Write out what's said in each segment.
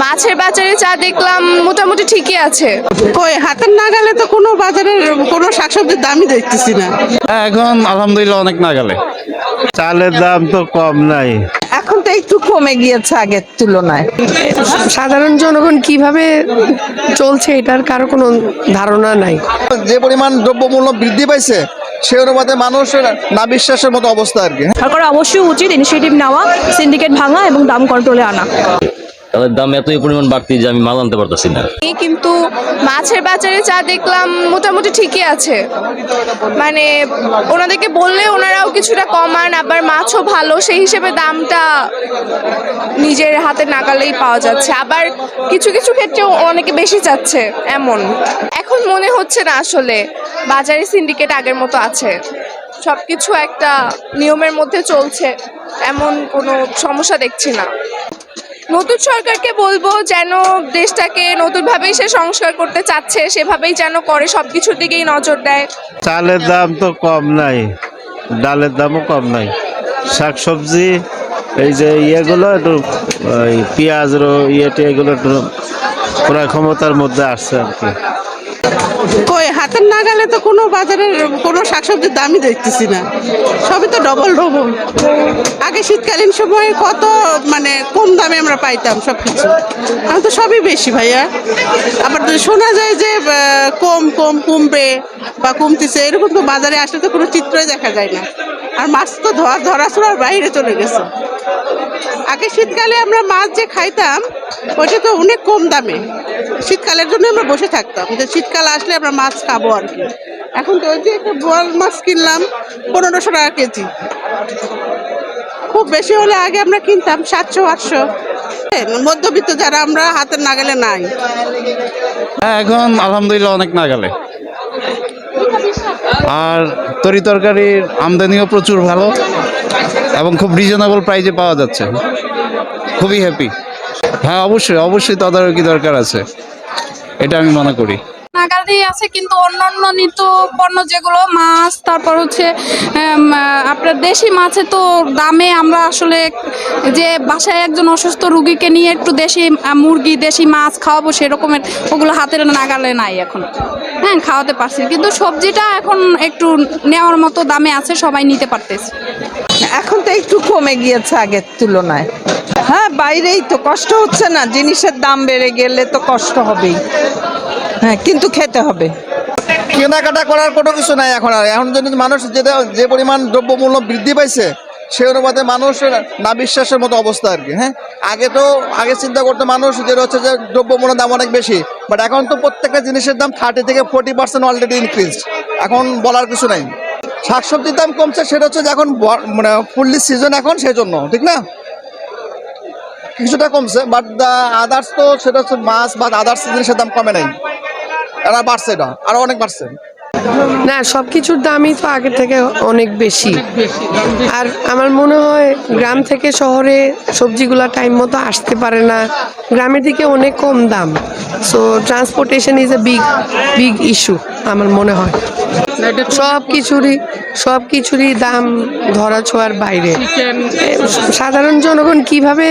মাছের বাজারে যা দেখলাম মোটামুটি ঠিকই আছে। কই হাতের নাগালে তো কোনো বাজারের কোনো শাকসবজির দামই দেখতেছি না। এখন আলহামদুলিল্লাহ অনেক নাগালে। চালের দাম তো কম নাই, এখন তো একটু কমে গিয়েছে আগের তুলনায়। সাধারণ জনগণ কিভাবে চলছে এটার কারো কোনো ধারণা নাই। যে পরিমাণ দ্রব্যমূল্য বৃদ্ধি পাইছে সেই অনুপাতে মানুষের না বিশ্বাসের মতো অবস্থা আর কি। সরকার অবশ্যই উচিত ইনিশিয়েটিভ নেওয়া, সিন্ডিকেট ভাঙা এবং দাম কন্ট্রোলে আনা। তাদের দাম এতই পরিমাণ বাড়তি যে আমি মাল আনতে পারতেছি না। কিন্তু মাছের বাজারে যা দেখলাম মোটামুটি ঠিকই আছে। মানে ওনাদেরকে বললে ওনারাও কিছুটা কমান, আবার মাছও ভালো, সেই হিসেবে দামটা নিজের হাতে নাগালেই পাওয়া যাচ্ছে। আবার কিছু কিছু ক্ষেত্রেও অনেকে বেশি চাচ্ছে এমন। এখন মনে হচ্ছে না আসলে বাজারে সিন্ডিকেট আগের মতো আছে। সবকিছু একটা নিয়মের মধ্যে চলছে, এমন কোনো সমস্যা দেখছি না। নতুন সরকারকে বলবো যেন দেশটাকে নতুনভাবেই সে সংস্কার করতে চাচ্ছে সেভাবেই যেন করে, সবকিছুর দিকেই নজর দেয়। চালের দাম তো কম নাই, ডালের দামও কম নাই, শাকসবজি এই যে ইয়েগুলো একটু পেঁয়াজ এগুলো একটু ক্রয় ক্ষমতার মধ্যে আসছে আর কি। কই হাতের নাগালে তো কোনো বাজারের কোনো শাকসবজির দামই দেখতেছি না, সবই তো ডবল। আগে শীতকালীন সময়ে কত মানে কম দামে আমরা পাইতাম সবকিছু, এখন তো সবই বেশি ভাইয়া। আবার শোনা যায় যে কমবে বা কমতেছে, এরকম তো বাজারে আসলে তো কোনো চিত্রই দেখা যায় না। আর মাছ তো ধরাছোড়ার বাইরে চলে গেছে। আগে শীতকালে আমরা মাছ যে খাইতাম ওইটা তো অনেক কম দামে, শীতকালের জন্য আমরা বসে থাকতাম যে শীতকাল আসলে আমরা মাছ খাবো আর কি। এখন তো ওই যে একটা বোয়াল মাছ কিনলাম 1500 টাকা কেজি, খুব বেশি হলে আগে আমরা কিনতাম 700-800। মধ্যবিত্ত যারা আমরা হাতের নাগালে নাই। এখন আলহামদুলিল্লাহ অনেক নাগালে। আর তরি তরকারির আমদানিও প্রচুর ভালো এবং খুব রিজনেবল প্রাইসে পাওয়া যাচ্ছে, খুবই হ্যাপি। হ্যাঁ অবশ্যই তদারকি দরকার আছে, এটা আমি মনে করি। নাগালেই আছে, কিন্তু অন্যান্য নিত্য পণ্য যেগুলো মাছ, তারপর হচ্ছে আপনার দেশি মাছে তো দামে আমরা আসলে যে বাসায় একজন অসুস্থ রুগীকে নিয়ে একটু দেশি মুরগি দেশি মাছ খাওয়াবো সেরকমের ওগুলো হাতের নাগালে নাই এখন। হ্যাঁ খাওয়াতে পারছি, কিন্তু সবজিটা এখন একটু নেওয়ার মতো দামে আছে, সবাই নিতে পারতেছে। এখন তো একটু কমে গিয়েছে আগের তুলনায়। হ্যাঁ বাইরেই তো কষ্ট হচ্ছে না, জিনিসের দাম বেড়ে গেলে তো কষ্ট হবেই। হ্যাঁ কিন্তু খেতে হবে। কেনাকাটা করার কোনো কিছু নাই এখন। আর এখন যদি মানুষ যে পরিমাণ দ্রব্যমূল্য বৃদ্ধি পাইছে সেই অনুপাতে মানুষের না বিশ্বাসের মতো অবস্থা আর কি। হ্যাঁ আগে চিন্তা করতে মানুষ যেটা হচ্ছে যে দ্রব্যমূল্যের দাম অনেক বেশি, বাট এখন তো প্রত্যেকটা জিনিসের দাম 30 থেকে 40% অলরেডি ইনক্রিজ। এখন বলার কিছু নাই। শাকসবজির দাম কমছে, সেটা হচ্ছে যে এখন মানে ফুললি সিজন এখন, সেই জন্য ঠিক না কিছুটা কমছে, বাট আদার্স তো সেটা হচ্ছে মাছ বা আদার্স জিনিসের দাম কমে নাই, এরা বাড়ছে, এটা আরো অনেক বাড়ছে। না সব কিছুর দামই তো আগের থেকে অনেক বেশি। আর আমার মনে হয় গ্রাম থেকে শহরে সবজিগুলো টাইম মতো আসতে পারে না, গ্রামের দিকে অনেক কম দাম। So transportation is a big issue আমার মনে হয়। সব কিছুরই দাম ধরা ছোঁয়ার বাইরে। সাধারণ জনগণ কিভাবে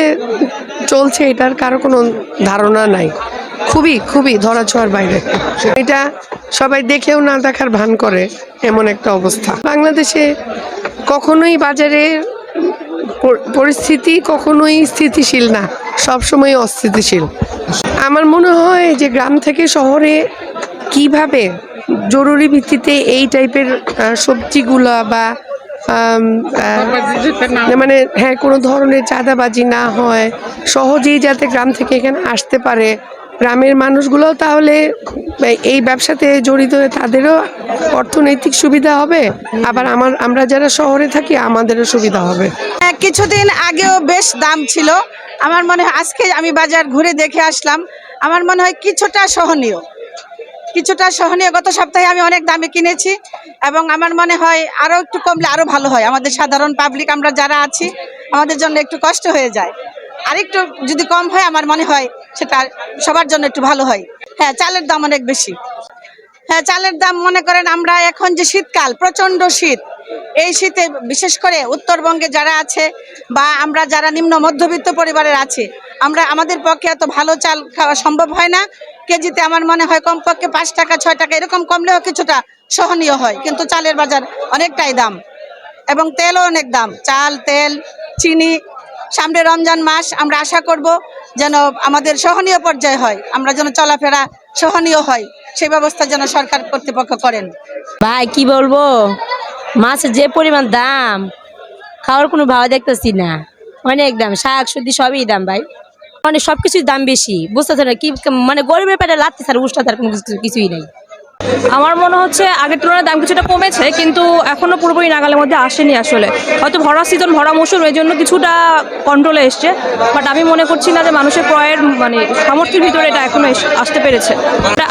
চলছে এটার কারো কোনো ধারণা নাই, খুবই ধরা ছোঁয়ার বাইরে। এটা সবাই দেখেও না দেখার ভান করে, এমন একটা অবস্থা। বাংলাদেশে কখনোই বাজারে পরিস্থিতি কখনোই স্থিতিশীল না, সবসময় অস্থিতিশীল। আমার মনে হয় যে গ্রাম থেকে শহরে কিভাবে জরুরি ভিত্তিতে এই টাইপের সবজিগুলা বা মানে হ্যাঁ কোনো ধরনের চাঁদাবাজি না হয়, সহজেই যাতে গ্রাম থেকে এখানে আসতে পারে, গ্রামের মানুষগুলোও তাহলে এই ব্যবসাতে জড়িত হয়ে তাদেরও অর্থনৈতিক সুবিধা হবে, আবার আমরা যারা শহরে থাকি আমাদেরও সুবিধা হবে। কিছুদিন আগেও বেশ দাম ছিল, আমার মনে হয় আজকে আমি বাজার ঘুরে দেখে আসলাম, আমার মনে হয় কিছুটা সহনীয়। গত সপ্তাহে আমি অনেক দামে কিনেছি এবং আমার মনে হয় আরো একটু কমলে আরো ভালো হয়। আমাদের সাধারণ পাবলিক আমরা যারা আছি আমাদের জন্য একটু কষ্ট হয়ে যায়, আরেকটু যদি কম হয় আমার মনে হয় সেটা সবার জন্য একটু ভালো হয়। হ্যাঁ চালের দাম অনেক বেশি। হ্যাঁ চালের দাম মনে করেন আমরা এখন যে শীতকাল, প্রচন্ড শীত, এই শীতে বিশেষ করে উত্তরবঙ্গে যারা আছে বা আমরা যারা নিম্ন মধ্যবিত্ত পরিবারের আছে, আমাদের পক্ষে এত ভালো চাল খাওয়া সম্ভব হয় না। কেজিতে আমার মনে হয় কমপক্ষে 5 টাকা 6 টাকা এরকম কমলেও কিছুটা সহনীয় হয়, কিন্তু চালের বাজার অনেকটাই দাম এবং তেলও অনেক দাম। চাল, তেল, চিনি। সামনে রমজান মাস, আমরা আশা করব যেন আমাদের সহনীয় পর্যায়ে হয়, আমরা যেন চলাফেরা সহনীয় হয়, সেই ব্যবস্থা যেন সরকার কর্তৃপক্ষ করেন। ভাই কি বলবো, মাছের যে পরিমাণ দাম, খাওয়ার কোনো ভালো দেখতেছি না। অনেক দাম, শাক সবজি সবই দাম ভাই, মানে সবকিছুর দাম বেশি। বুঝতেছে না কি, মানে গরিবের পেটে লাগতেছে আর উষ্টা তার কোনো কিছুই নাই। আমার মনে হচ্ছে আগের তুলনায় দাম কিছুটা কমেছে, কিন্তু এখনো পুরোপুরি নাগালের মধ্যে আসেনি আসলে। হয়তো ভরা সিজন, ভরা মৌসুম, এই জন্য কিছুটা কন্ট্রোলে এসছে, বাট আমি মনে করছি না যে মানুষের ক্রয়ের মানে সামর্থ্যের ভিতরে এটা এখনো আসতে পেরেছে।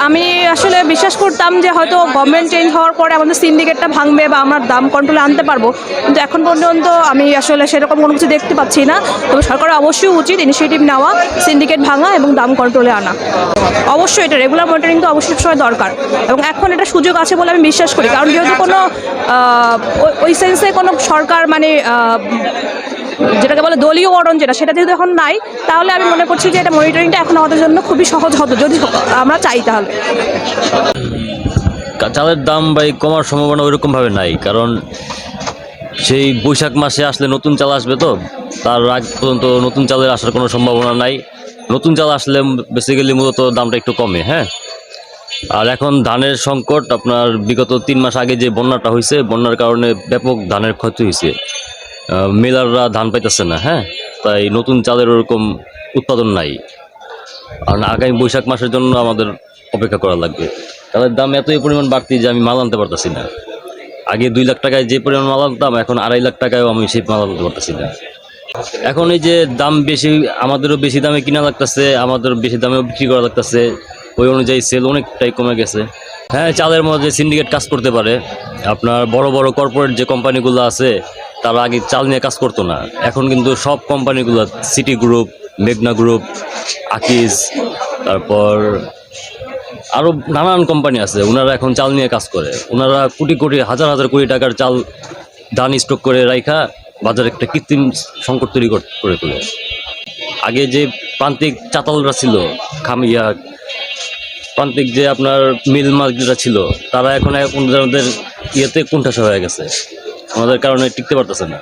আমি আসলে বিশ্বাস করতাম যে হয়তো গভর্নমেন্ট চেঞ্জ হওয়ার পরে আমাদের সিন্ডিকেটটা ভাঙবে বা আমরা দাম কন্ট্রোলে আনতে পারবো, কিন্তু এখন পর্যন্ত আমি আসলে সেরকম কোনো কিছু দেখতে পাচ্ছি না। তবে সরকারের অবশ্যই উচিত ইনিশিয়েটিভ নেওয়া, সিন্ডিকেট ভাঙা এবং দাম কন্ট্রোলে আনা। অবশ্যই এটা রেগুলার মনিটরিং তো অবশ্যই সময় দরকার, এবং এখন এটা সুযোগ আছে বলে আমি বিশ্বাস করি। কারণ যেহেতু কোনো ওই সেন্সে কোনো সরকার মানে যেটাকে বলে দলীয় গঠন, সেটা যেহেতু এখন নাই, তাহলে আমি মনে করছি যে এটা মনিটরিংটা এখন আমাদের জন্য খুবই সহজ হতো যদি আমরা চাই তাহলে। চালের দাম ভাই কমার সম্ভাবনা ওইরকম ভাবে নাই, কারণ সেই বৈশাখ মাসে আসলে নতুন চাল আসবে, তো তার আগ পর্যন্ত নতুন চালের আসার কোনো সম্ভাবনা নাই। নতুন চাল আসলে বেসিক্যালি মূলত দামটা একটু কমে। হ্যাঁ, আর এখন ধানের সংকট, আপনার বিগত 3 মাস আগে যে বন্যাটা হয়েছে, বন্যার কারণে ব্যাপক ধানের ক্ষতি হয়েছে, মিলাররা ধান পাইতেছে না। হ্যাঁ, তাই নতুন চালের ওরকম উৎপাদন নাই, আর আগামী বৈশাখ মাসের জন্য আমাদের অপেক্ষা করা লাগবে। চালের দাম এতই পরিমাণ বাড়তি যে আমি মাল আনতে পারতেছি না। আগে 2 লাখ টাকায় যে পরিমাণ মাল আনতাম, এখন 2.5 লাখ টাকায়ও আমি সেই মাল আনতে পারতেছি না। এখন এই যে দাম বেশি, আমাদেরও বেশি দামে কিনা লাগতেছে, আমাদের বেশি দামেও বিক্রি করা লাগতেছে, ওই অনুযায়ী সেল অনেকটাই কমে গেছে। হ্যাঁ, চালের মধ্যে সিন্ডিকেট কাজ করতে পারে। আপনার বড় বড় কর্পোরেট যে কোম্পানিগুলো আছে, তারা আগে চাল নিয়ে কাজ করতো না, এখন কিন্তু সব কোম্পানিগুলো, সিটি গ্রুপ, মেঘনা গ্রুপ, আকিজ, তারপর আরও নানান কোম্পানি আছে, ওনারা এখন চাল নিয়ে কাজ করে। ওনারা কোটি কোটি, হাজার হাজার কোটি টাকার চাল ধান স্টক করে রাখা বাজারে একটা কৃত্রিম সংকট তৈরি করে তোলে। আগে যে প্রান্তিক চাতালরা ছিল, প্রান্তিক যে আপনার মিল মার্কেটরা ছিল, তারা এখন ওদের ইয়েতে কোণঠাসা হয়ে গেছে, আমাদের কারণে টিকতে পারতেছে না।